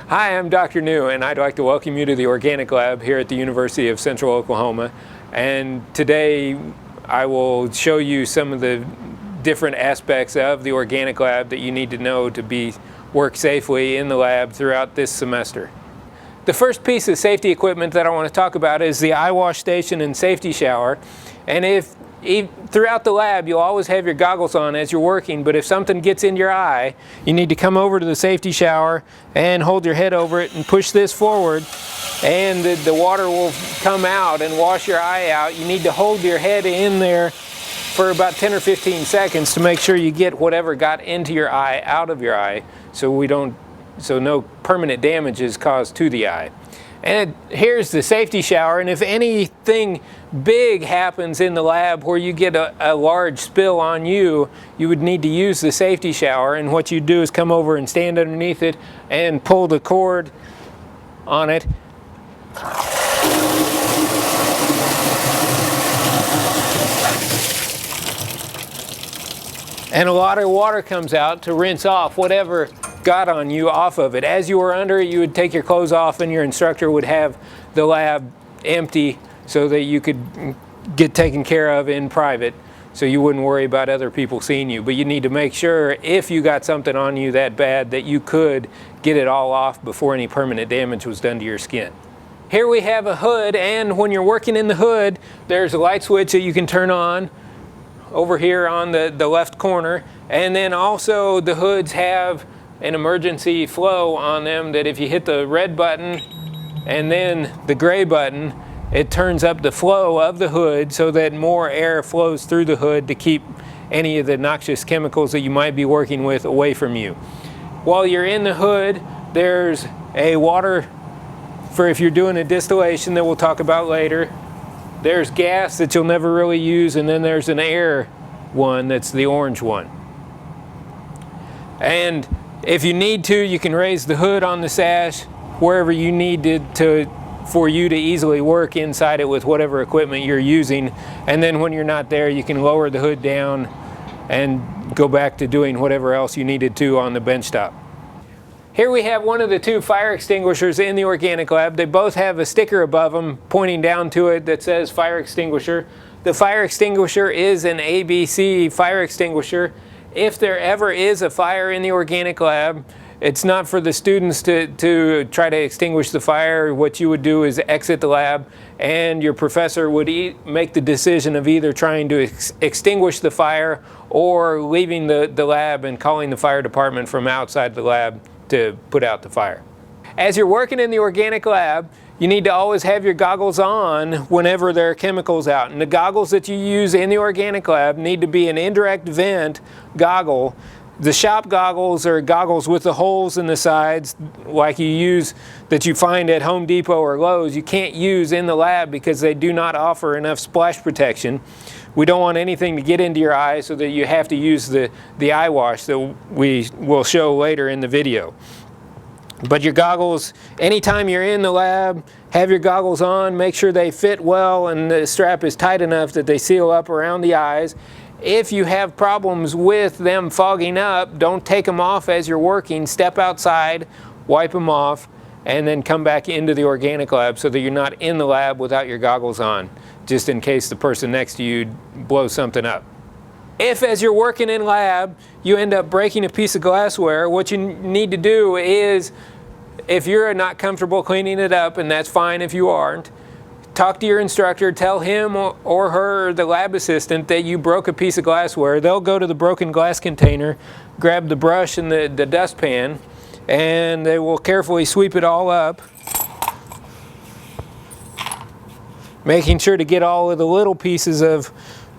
Hi, I'm Dr. New, and I'd like to welcome you to the Organic Lab here at the University of Central Oklahoma. And today I will show you some of the different aspects of the Organic Lab that you need to know to work safely in the lab throughout this semester. The first piece of safety equipment that I want to talk about is the eye wash station and safety shower. And throughout the lab, you'll always have your goggles on as you're working, but if something gets in your eye, you need to come over to the safety shower and hold your head over it and push this forward, and the water will come out and wash your eye out. You need to hold your head in there for about 10 or 15 seconds to make sure you get whatever got into your eye out of your eye, so no permanent damage is caused to the eye. And here's the safety shower, and if anything big happens in the lab where you get a large spill on you, you would need to use the safety shower, and what you do is come over and stand underneath it and pull the cord on it. And a lot of water comes out to rinse off whatever got on you off of it. As you were under it, you would take your clothes off and your instructor would have the lab empty so that you could get taken care of in private, so you wouldn't worry about other people seeing you. But you need to make sure, if you got something on you that bad, that you could get it all off before any permanent damage was done to your skin. Here we have a hood, and when you're working in the hood, there's a light switch that you can turn on over here on the left corner. And then also the hoods have an emergency flow on them that if you hit the red button and then the gray button, it turns up the flow of the hood so that more air flows through the hood to keep any of the noxious chemicals that you might be working with away from you. While you're in the hood, there's a water for if you're doing a distillation that we'll talk about later. There's gas that you'll never really use, and then there's an air one that's the orange one. And if you need to, you can raise the hood on the sash wherever you need for you to easily work inside it with whatever equipment you're using. And then when you're not there, you can lower the hood down and go back to doing whatever else you needed to on the bench top. Here we have one of the two fire extinguishers in the Organic Lab. They both have a sticker above them pointing down to it that says fire extinguisher. The fire extinguisher is an ABC fire extinguisher. If there ever is a fire in the Organic Lab, it's not for the students to try to extinguish the fire. What you would do is exit the lab, and your professor would make the decision of either trying to extinguish the fire or leaving the lab and calling the fire department from outside the lab to put out the fire. As you're working in the Organic Lab, you need to always have your goggles on whenever there are chemicals out. And the goggles that you use in the Organic Lab need to be an indirect vent goggle. The shop goggles are goggles with the holes in the sides like that you find at Home Depot or Lowe's. You can't use in the lab because they do not offer enough splash protection. We don't want anything to get into your eye, so that you have to use the eye wash that we will show later in the video. But your goggles, anytime you're in the lab, have your goggles on, make sure they fit well and the strap is tight enough that they seal up around the eyes. If you have problems with them fogging up, don't take them off as you're working. Step outside, wipe them off, and then come back into the Organic Lab so that you're not in the lab without your goggles on, just in case the person next to you blows something up. If, as you're working in lab, you end up breaking a piece of glassware, what you need to do is, if you're not comfortable cleaning it up, and that's fine if you aren't, talk to your instructor, tell him or her, the lab assistant, that you broke a piece of glassware. They'll go to the broken glass container, grab the brush and the dustpan, and they will carefully sweep it all up, making sure to get all of the little pieces of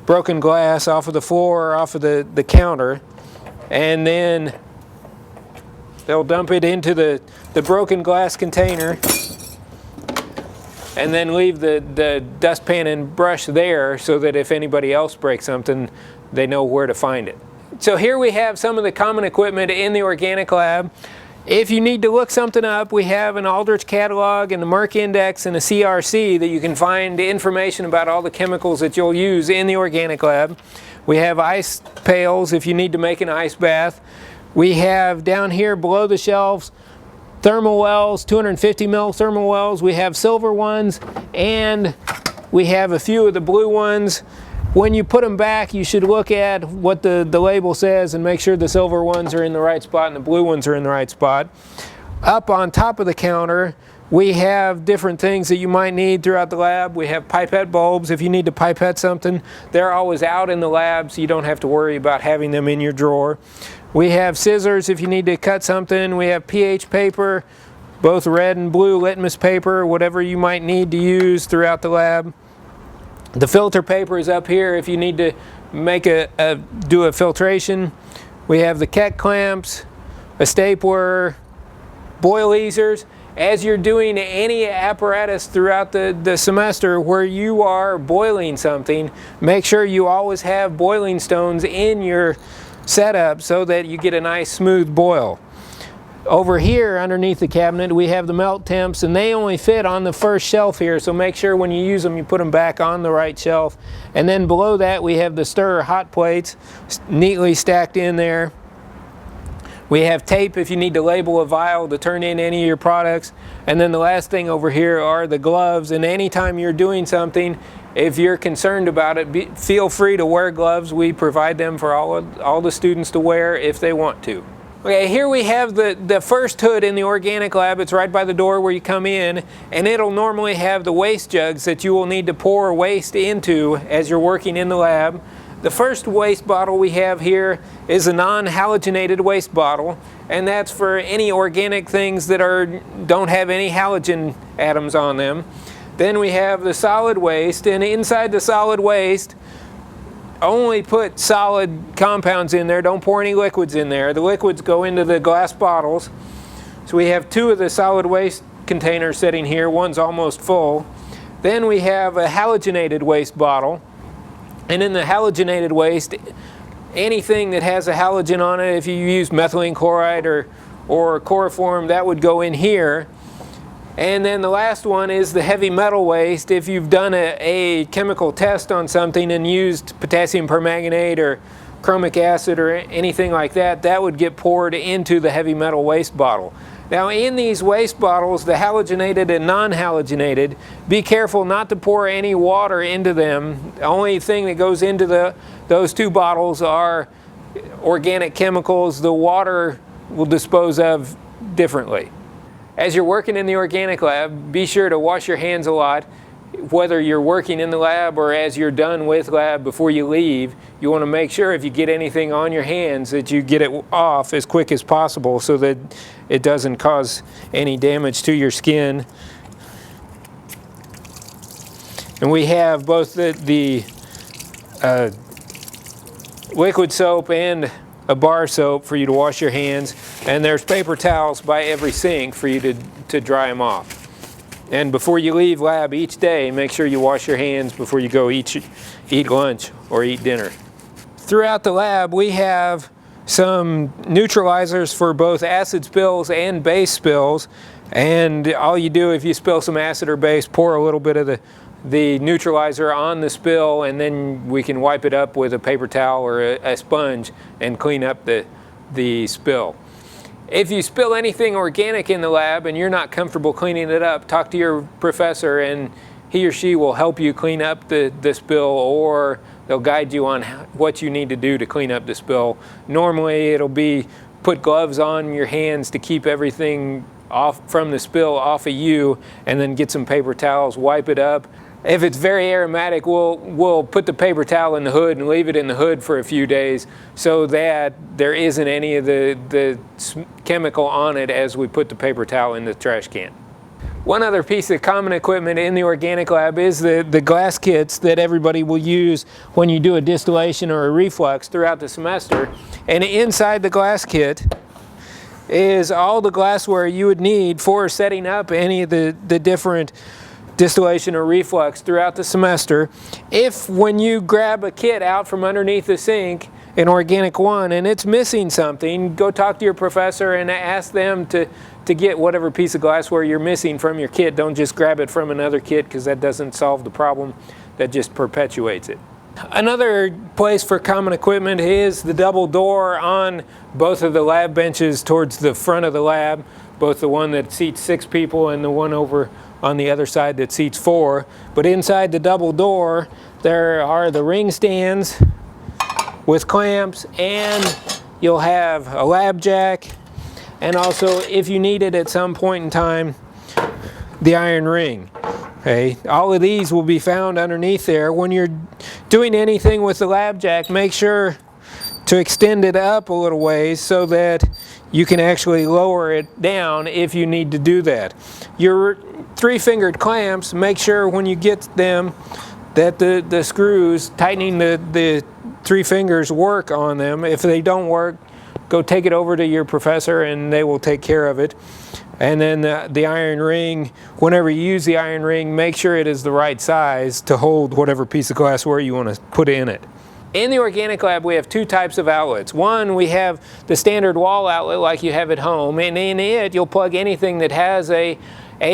broken glass off of the floor or off of the counter, and then they'll dump it into the broken glass container and then leave the dustpan and brush there so that if anybody else breaks something, they know where to find it. So here we have some of the common equipment in the Organic Lab. If you need to look something up, we have an Aldrich catalog and the Merck Index and a CRC that you can find information about all the chemicals that you'll use in the Organic Lab. We have ice pails if you need to make an ice bath. We have down here below the shelves thermal wells, 250 mil thermal wells. We have silver ones, and we have a few of the blue ones. When you put them back, you should look at what the label says and make sure the silver ones are in the right spot and the blue ones are in the right spot. Up on top of the counter, we have different things that you might need throughout the lab. We have pipette bulbs if you need to pipette something. They're always out in the lab, so you don't have to worry about having them in your drawer. We have scissors if you need to cut something. We have pH paper, both red and blue litmus paper, whatever you might need to use throughout the lab. The filter paper is up here if you need to make do a filtration. We have the Keck clamps, a stapler, boil easers. As you're doing any apparatus throughout the semester where you are boiling something, make sure you always have boiling stones in your setup so that you get a nice smooth boil. Over here underneath the cabinet we have the melt temps, and they only fit on the first shelf here, so make sure when you use them you put them back on the right shelf. And then below that we have the stir hot plates neatly stacked in there. We have tape if you need to label a vial to turn in any of your products. And then the last thing over here are the gloves, and anytime you're doing something, if you're concerned about it, feel free to wear gloves. We provide them for all the students to wear if they want to. Okay, here we have the first hood in the organic lab. It's right by the door where you come in, and it'll normally have the waste jugs that you will need to pour waste into as you're working in the lab. The first waste bottle we have here is a non-halogenated waste bottle, and that's for any organic things that don't have any halogen atoms on them. Then we have the solid waste, and inside the solid waste, only put solid compounds in there. Don't pour any liquids in there. The liquids go into the glass bottles. So we have two of the solid waste containers sitting here. One's almost full. Then we have a halogenated waste bottle. And in the halogenated waste, anything that has a halogen on it, if you use methylene chloride or chloroform, that would go in here. And then the last one is the heavy metal waste. If you've done a chemical test on something and used potassium permanganate or chromic acid or anything like that, that would get poured into the heavy metal waste bottle. Now in these waste bottles, the halogenated and non-halogenated, be careful not to pour any water into them. The only thing that goes into those two bottles are organic chemicals. The water will dispose of differently. As you're working in the organic lab, be sure to wash your hands a lot. Whether you're working in the lab or as you're done with lab before you leave, you want to make sure if you get anything on your hands that you get it off as quick as possible so that it doesn't cause any damage to your skin. And we have both the liquid soap and a bar soap for you to wash your hands, and there's paper towels by every sink for you to dry them off. And before you leave lab each day, make sure you wash your hands before you go eat lunch or eat dinner. Throughout the lab, we have some neutralizers for both acid spills and base spills. And all you do if you spill some acid or base, pour a little bit of the neutralizer on the spill, and then we can wipe it up with a paper towel or a sponge and clean up the spill. If you spill anything organic in the lab and you're not comfortable cleaning it up, talk to your professor and he or she will help you clean up the spill, or they'll guide you on what you need to do to clean up the spill. Normally it'll be put gloves on your hands to keep everything off from the spill off of you, and then get some paper towels, wipe it up. If it's very aromatic, we'll put the paper towel in the hood and leave it in the hood for a few days so that there isn't any of the chemical on it as we put the paper towel in the trash can. One other piece of common equipment in the organic lab is the glass kits that everybody will use when you do a distillation or a reflux throughout the semester. And inside the glass kit is all the glassware you would need for setting up any of the different distillation or reflux throughout the semester. If when you grab a kit out from underneath the sink, an organic one, and it's missing something, go talk to your professor and ask them to get whatever piece of glassware you're missing from your kit. Don't just grab it from another kit, because that doesn't solve the problem, that just perpetuates it. Another place for common equipment is the double door on both of the lab benches towards the front of the lab. both the one that seats 6 people and the one over on the other side that seats 4. But inside the double door, there are the ring stands with clamps, and you'll have a lab jack, and also, if you need it at some point in time, the iron ring. Okay, all of these will be found underneath there. When you're doing anything with the lab jack, make sure to extend it up a little ways so that you can actually lower it down if you need to do that. Your 3-fingered clamps, make sure when you get them that the screws tightening the 3 fingers work on them. If they don't work, go take it over to your professor and they will take care of it. And then the iron ring, whenever you use the iron ring, make sure it is the right size to hold whatever piece of glassware you want to put in it. In the organic lab, we have 2 types of outlets. One, we have the standard wall outlet like you have at home, and in it you'll plug anything that has a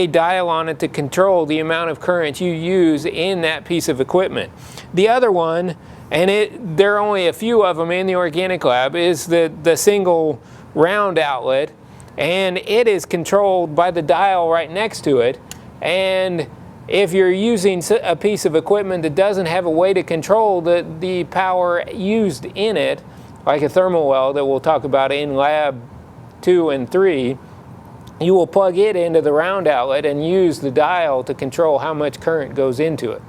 dial on it to control the amount of current you use in that piece of equipment. The other one, and there are only a few of them in the organic lab, is the single round outlet, and it is controlled by the dial right next to it. And if you're using a piece of equipment that doesn't have a way to control the power used in it, like a thermal well that we'll talk about in lab 2 and 3, you will plug it into the round outlet and use the dial to control how much current goes into it.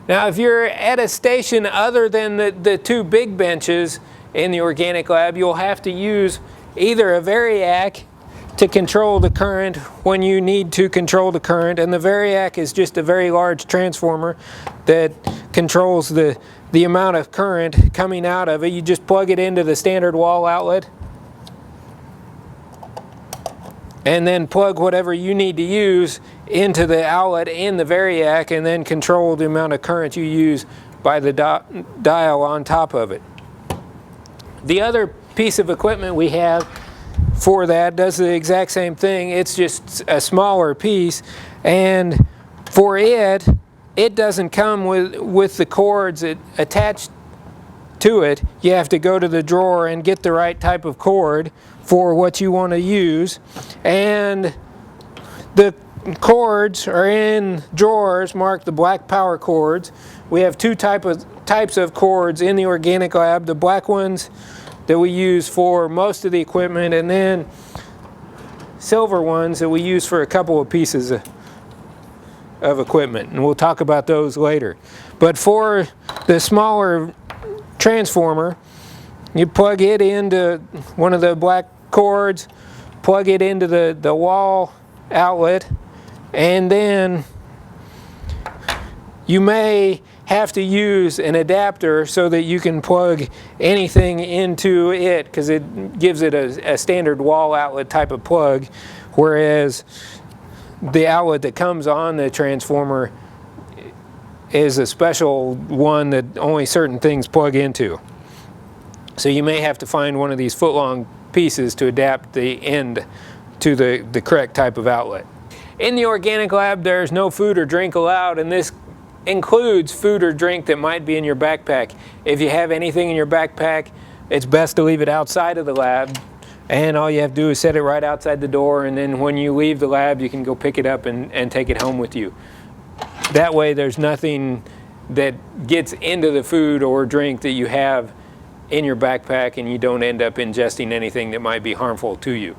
Now, if you're at a station other than the 2 big benches in the organic lab, you'll have to use either a variac to control the current when you need to control the current, and the variac is just a very large transformer that controls the amount of current coming out of it. You just plug it into the standard wall outlet and then plug whatever you need to use into the outlet in the variac, and then control the amount of current you use by the dial on top of it. The other piece of equipment we have for that does the exact same thing. It's just a smaller piece, and for it doesn't come with the cords attached to it. You have to go to the drawer and get the right type of cord for what you want to use, and the cords are in drawers marked the black power cords. We have 2 types of cords in the organic lab: the black ones that we use for most of the equipment, and then silver ones that we use for a couple of pieces of equipment, and we'll talk about those later. But for the smaller transformer, you plug it into one of the black cords, plug it into the wall outlet, and then you may have to use an adapter so that you can plug anything into it, because it gives it a standard wall outlet type of plug, whereas the outlet that comes on the transformer is a special one that only certain things plug into. So you may have to find one of these foot-long pieces to adapt the end to the correct type of outlet. In the organic lab, there's no food or drink allowed, and this includes food or drink that might be in your backpack. If you have anything in your backpack, it's best to leave it outside of the lab, and all you have to do is set it right outside the door, and then when you leave the lab, you can go pick it up and take it home with you. That way there's nothing that gets into the food or drink that you have in your backpack, and you don't end up ingesting anything that might be harmful to you.